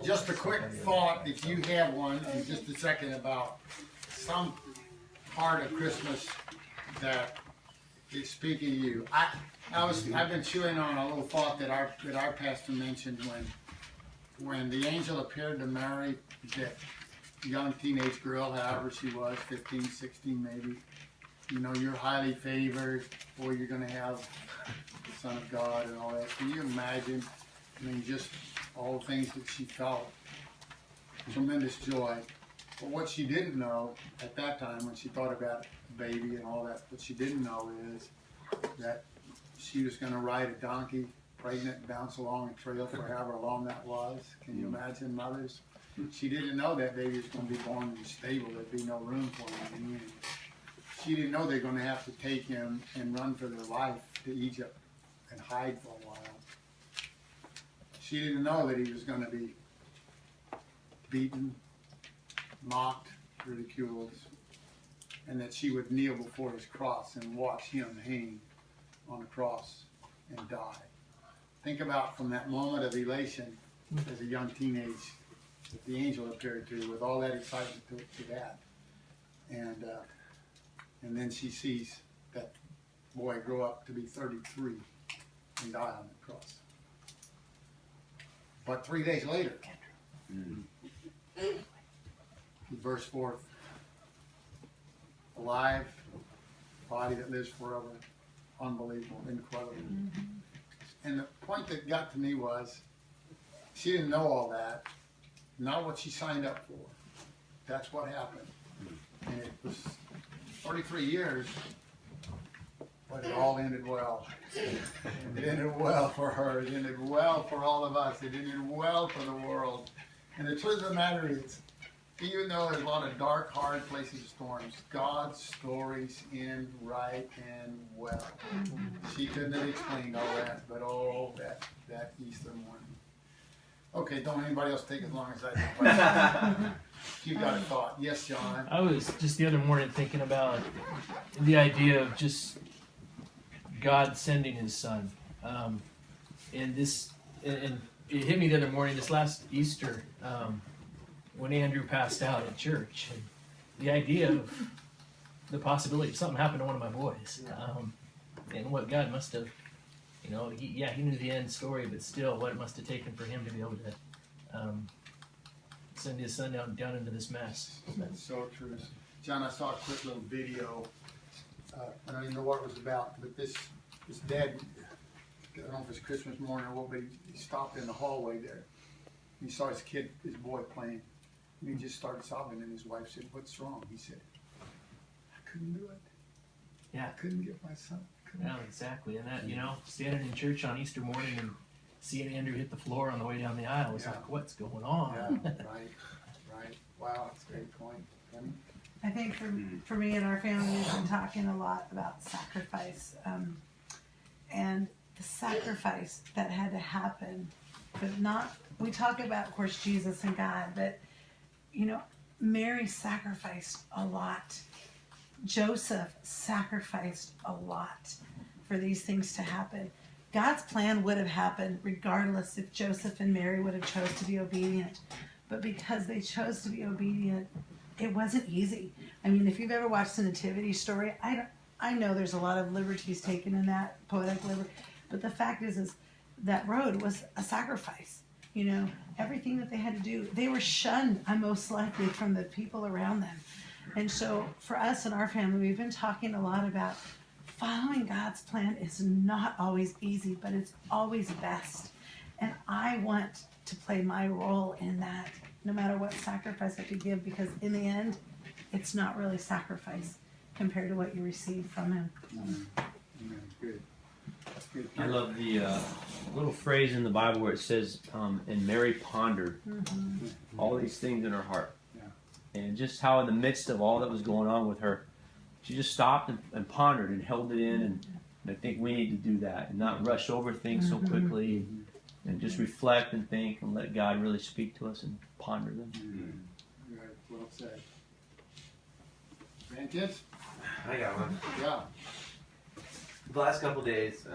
Just a quick thought, if you have one, in just a second, about some part of Christmas that is speaking to you. I've been chewing on a little thought that our pastor mentioned when the angel appeared to Mary, that young teenage girl, however she was, 15, 16 maybe. You know, you're highly favored, or you're going to have the Son of God and all that. Can you imagine? I mean, just all the things that she felt. Tremendous joy. But what she didn't know at that time, when she thought about the baby and all that, what she didn't know is that she was going to ride a donkey, pregnant, and bounce along a trail for however long that was. Can you imagine mothers? She didn't know that baby was going to be born in the stable. There'd be no room for him. She didn't know they're going to have to take him and run for their life to Egypt and hide for a while. She didn't know that he was going to be beaten, mocked, ridiculed, and that she would kneel before his cross and watch him hang on a cross and die. Think about from that moment of elation as a young teenage that the angel appeared to, with all that excitement to that. And then she sees that boy grow up to be 33 and die on the cross. But 3 days later, he burst forth alive, body that lives forever, unbelievable, incredible. And the point that got to me was, she didn't know all that, not what she signed up for. That's what happened. And it was 33 years, but it all ended well. It ended well for her. It ended well for all of us. It ended well for the world. And the truth of the matter is, even though there's a lot of dark, hard places, storms, God's stories end right and well. She couldn't have explained all that, but oh, that Easter morning. Okay, don't anybody else take as long as I do. You got a thought. Yes, John? I was just the other morning thinking about the idea of just God sending his son. And it hit me the other morning, this last Easter, when Andrew passed out at church. And the idea of the possibility of something happened to one of my boys. And what God must have, you know, he knew the end story, but still what it must have taken for him to be able to send his son down into this mess. That's so true. John, I saw a quick little video. I don't even know what it was about, but this dad, I don't know if it's Christmas morning or what, but he stopped in the hallway there. He saw his boy playing, and he just started sobbing, and his wife said, "What's wrong?" He said, "I couldn't do it. Yeah. I couldn't get my son." Yeah, exactly. And that, you know, standing in church on Easter morning and seeing Andrew hit the floor on the way down the aisle was like, what's going on? Yeah, right. Wow, that's a great point. Penny? I think for me and our family, we've been talking a lot about sacrifice, and the sacrifice that had to happen, but not, we talk about, of course, Jesus and God, but, you know, Mary sacrificed a lot. Joseph sacrificed a lot for these things to happen. God's plan would have happened regardless if Joseph and Mary would have chose to be obedient. But because they chose to be obedient, it wasn't easy. I mean, if you've ever watched the Nativity story, I know there's a lot of liberties taken in that, poetic liberty. But the fact is that road was a sacrifice. You know, everything that they had to do, they were shunned, most likely, from the people around them. And so for us and our family, we've been talking a lot about following God's plan is not always easy, but it's always best. And I want to play my role in that, no matter what sacrifice I have to give, because in the end, it's not really sacrifice compared to what you receive from him. Good. That's good. I love the little phrase in the Bible where it says, and Mary pondered all these things in her heart. And just how in the midst of all that was going on with her, she just stopped and pondered and held it in. And I think we need to do that and not rush over things so quickly, and just reflect and think and let God really speak to us and ponder them. Right. Well said. Grandkids? I got one. Yeah. The last couple days,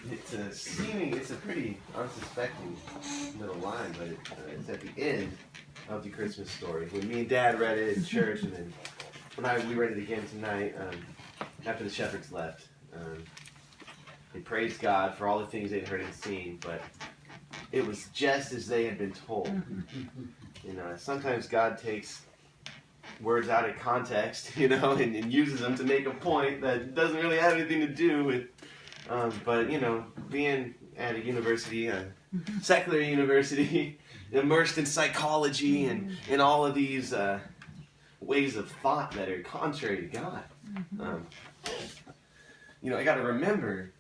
It's a pretty unsuspecting little line, but it's at the end of the Christmas story. When me and Dad read it in church, and then when we read it again tonight, after the shepherds left, they praised God for all the things they'd heard and seen, but it was just as they had been told. You know, sometimes God takes words out of context, you know, and uses them to make a point that doesn't really have anything to do with. But you know, being at a university, a secular university, immersed in psychology and in all of these ways of thought that are contrary to God, you know, I got to remember,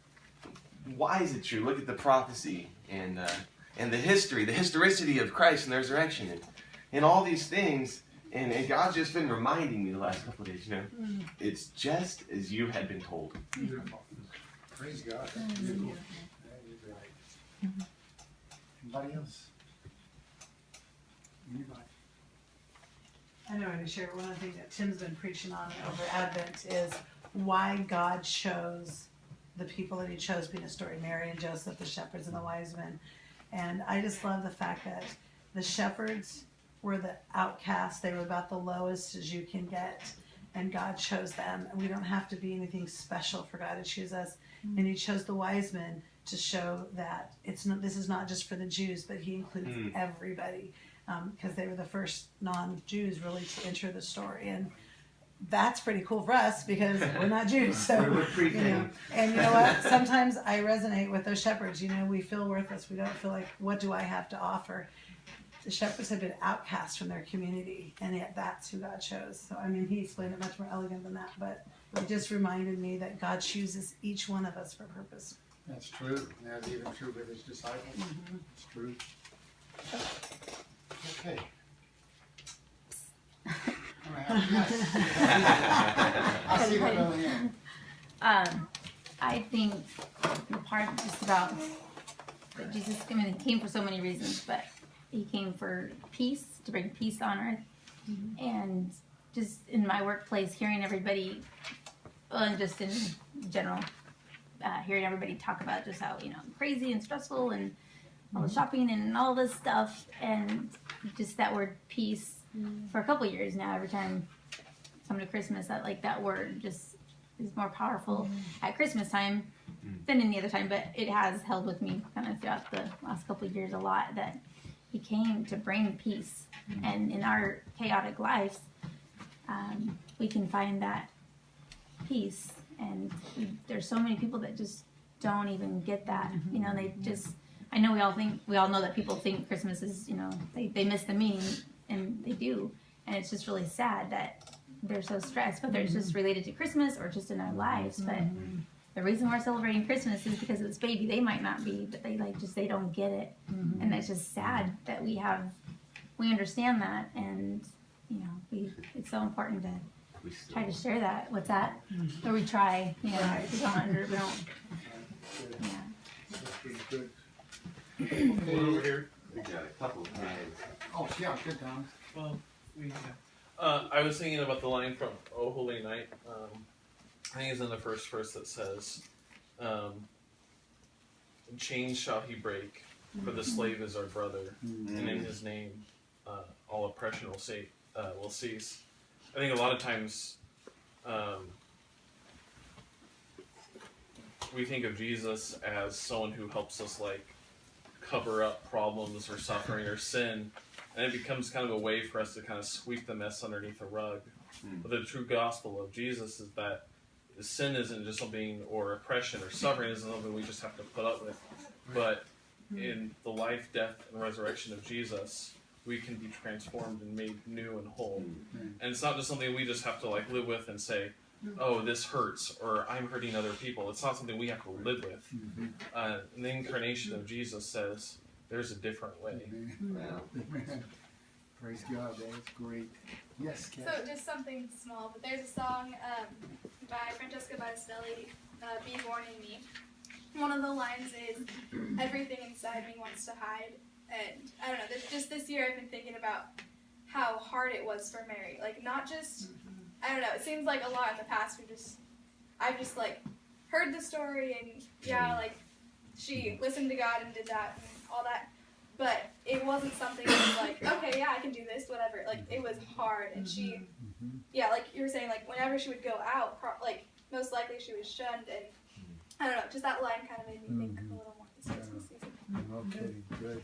why is it true? Look at the prophecy and the history, the historicity of Christ and the resurrection, and all these things. And God's just been reminding me the last couple of days, you know, it's just as you had been told. Beautiful. Praise God. That is right. Anybody else? Anybody? I know I want to share one of the things that Tim's been preaching on over Advent is why God chose the people that he chose, being a story, Mary and Joseph, the shepherds and the wise men. And I just love the fact that the shepherds were the outcasts. They were about the lowest as you can get. And God chose them. And we don't have to be anything special for God to choose us. And he chose the wise men to show that this is not just for the Jews, but he includes everybody. Because they were the first non-Jews really to enter the story. And that's pretty cool for us because we're not Jews. So, you know, and you know what? Sometimes I resonate with those shepherds. You know, we feel worthless. We don't feel like, what do I have to offer? The shepherds have been outcast from their community, and yet that's who God chose. So, I mean, he explained it much more elegant than that, but it just reminded me that God chooses each one of us for a purpose. That's true. And that's even true with his disciples. It's true. Okay. I see what over here. I think the part just about that Jesus came for so many reasons, but he came for peace, to bring peace on earth. And just in my workplace, hearing everybody, and just in general, hearing everybody talk about just how, you know, crazy and stressful and all the shopping and all this stuff, and just that word peace for a couple years now, every time I come to Christmas, that word just is more powerful at Christmas time than any other time, but it has held with me kind of throughout the last couple of years a lot, that he came to bring peace. And in our chaotic lives, we can find that peace. And there's so many people that just don't even get that. You know, they just, I know we all know that people think Christmas is, you know, they miss the meaning, and they do. And it's just really sad that they're so stressed, whether it's just related to Christmas or just in our lives. But the reason we're celebrating Christmas is because of this baby. They might not be, but they don't get it. And that's just sad that we understand that, and you know, it's so important to try to share that. What's that? Or we try, you know, we don't, yeah. That's pretty good. Over here. We got a couple of hands. Oh, yeah, good, Don. Well, I was thinking about the line from "Oh Holy Night." I think it's in the first verse that says, "Chains shall he break, for the slave is our brother, and in his name all oppression will cease." I think a lot of times we think of Jesus as someone who helps us like cover up problems or suffering or sin, and it becomes kind of a way for us to kind of sweep the mess underneath the rug. But the true gospel of Jesus is that sin isn't just something, or oppression or suffering isn't something we just have to put up with, but in the life, death, and resurrection of Jesus, we can be transformed and made new and whole. And it's not just something we just have to like live with and say, oh, this hurts, or I'm hurting other people. It's not something we have to live with. And the incarnation of Jesus says there's a different way. Wow. Amen. Praise God, that is great. Yes, Kat. So just something small, but there's a song by Francesca Battistelli, Be Born in Me. One of the lines is, everything inside me wants to hide. And I don't know, just this year I've been thinking about how hard it was for Mary. Like, not just, I don't know, it seems like a lot in the past I've just like heard the story and yeah, like she listened to God and did that and all that. But it wasn't something that was like, okay, yeah, I can do this, whatever. Like, it was hard. And she, yeah, like you were saying, like, whenever she would go out, like, most likely she was shunned. And I don't know, just that line kind of made me think a little more this Christmas season. Okay, good.